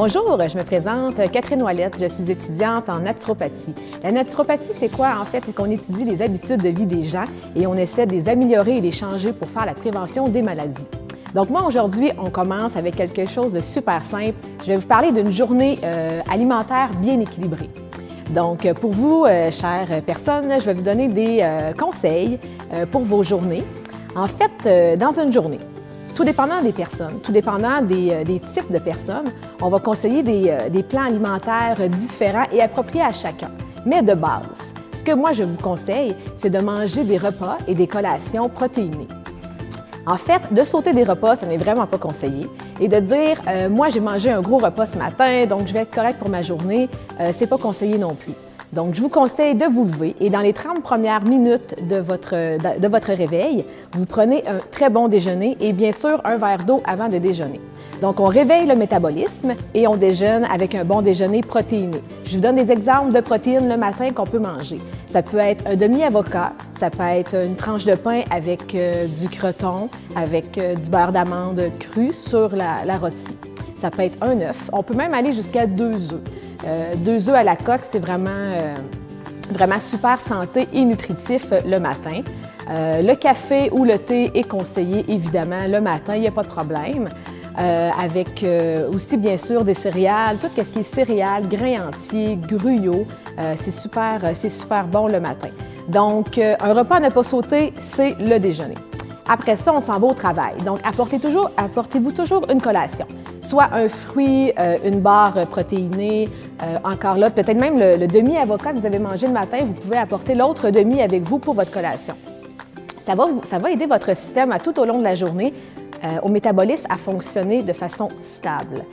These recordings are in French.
Bonjour, je me présente Catherine Ouellette, je suis étudiante en naturopathie. La naturopathie, c'est quoi en fait? C'est qu'on étudie les habitudes de vie des gens et on essaie de les améliorer et les changer pour faire la prévention des maladies. Donc moi, aujourd'hui, on commence avec quelque chose de super simple. Je vais vous parler d'une journée alimentaire bien équilibrée. Donc pour vous, chères personnes, je vais vous donner des conseils pour vos journées. En fait, dans une journée, tout dépendant des personnes, tout dépendant des types de personnes, on va conseiller des plans alimentaires différents et appropriés à chacun. Mais de base, ce que moi je vous conseille, c'est de manger des repas et des collations protéinées. En fait, de sauter des repas, ce n'est vraiment pas conseillé. Et de dire moi j'ai mangé un gros repas ce matin, donc je vais être correct pour ma journée, c'est pas conseillé non plus. Donc, je vous conseille de vous lever et dans les 30 premières minutes de votre réveil, vous prenez un très bon déjeuner et bien sûr un verre d'eau avant de déjeuner. Donc, on réveille le métabolisme et on déjeune avec un bon déjeuner protéiné. Je vous donne des exemples de protéines le matin qu'on peut manger. Ça peut être un demi-avocat, ça peut être une tranche de pain avec du croton, avec du beurre d'amande cru sur la rôtie. Ça peut être un œuf. On peut même aller jusqu'à 2 œufs. 2 œufs à la coque, c'est vraiment super santé et nutritif le matin. Le café ou le thé est conseillé évidemment le matin, il n'y a pas de problème. Avec aussi bien sûr des céréales, tout ce qui est céréales, grains entiers, gruau, c'est super bon le matin. Donc, un repas à ne pas sauter, c'est le déjeuner. Après ça, on s'en va au travail. Donc, apportez-vous toujours une collation. Soit un fruit, une barre protéinée, encore là, peut-être même le demi-avocat que vous avez mangé le matin, vous pouvez apporter l'autre demi avec vous pour votre collation. Ça va aider votre système tout au long de la journée, au métabolisme à fonctionner de façon stable.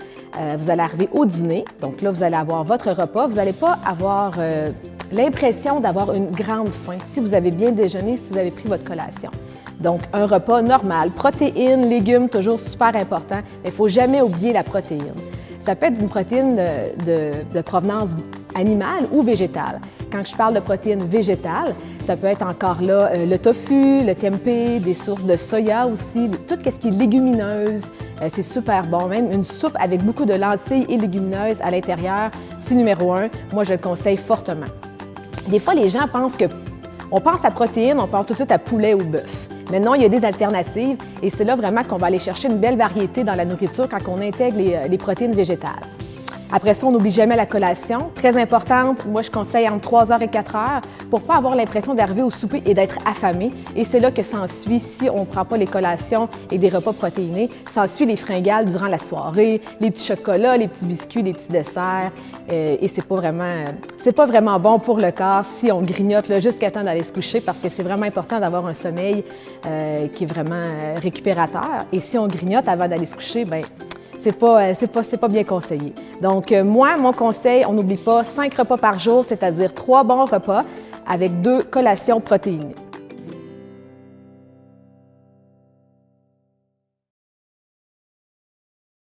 Vous allez arriver au dîner, donc là, vous allez avoir votre repas. Vous n'allez pas avoir l'impression d'avoir une grande faim si vous avez bien déjeuné, si vous avez pris votre collation. Donc, un repas normal, protéines, légumes, toujours super important, mais il ne faut jamais oublier la protéine. Ça peut être une protéine de provenance animale ou végétale. Quand je parle de protéines végétales, ça peut être encore là le tofu, le tempeh, des sources de soya aussi, tout ce qui est légumineuse, c'est super bon. Même une soupe avec beaucoup de lentilles et légumineuses à l'intérieur, c'est numéro 1. Moi, je le conseille fortement. Des fois, les gens pensent on pense à protéines, on pense tout de suite à poulet ou bœuf. Mais non, il y a des alternatives et c'est là vraiment qu'on va aller chercher une belle variété dans la nourriture quand on intègre les protéines végétales. Après ça, on n'oublie jamais la collation. Très importante, moi je conseille entre 3 heures et 4 heures pour ne pas avoir l'impression d'arriver au souper et d'être affamé. Et c'est là que s'ensuit, si on ne prend pas les collations et des repas protéinés, s'ensuit les fringales durant la soirée, les petits chocolats, les petits biscuits, les petits desserts. Et c'est pas vraiment bon pour le corps si on grignote jusqu'à temps d'aller se coucher parce que c'est vraiment important d'avoir un sommeil qui est vraiment récupérateur. Et si on grignote avant d'aller se coucher, bien, c'est pas bien conseillé. Donc, moi, mon conseil, on n'oublie pas 5 repas par jour, c'est-à-dire 3 bons repas avec 2 collations protéinées.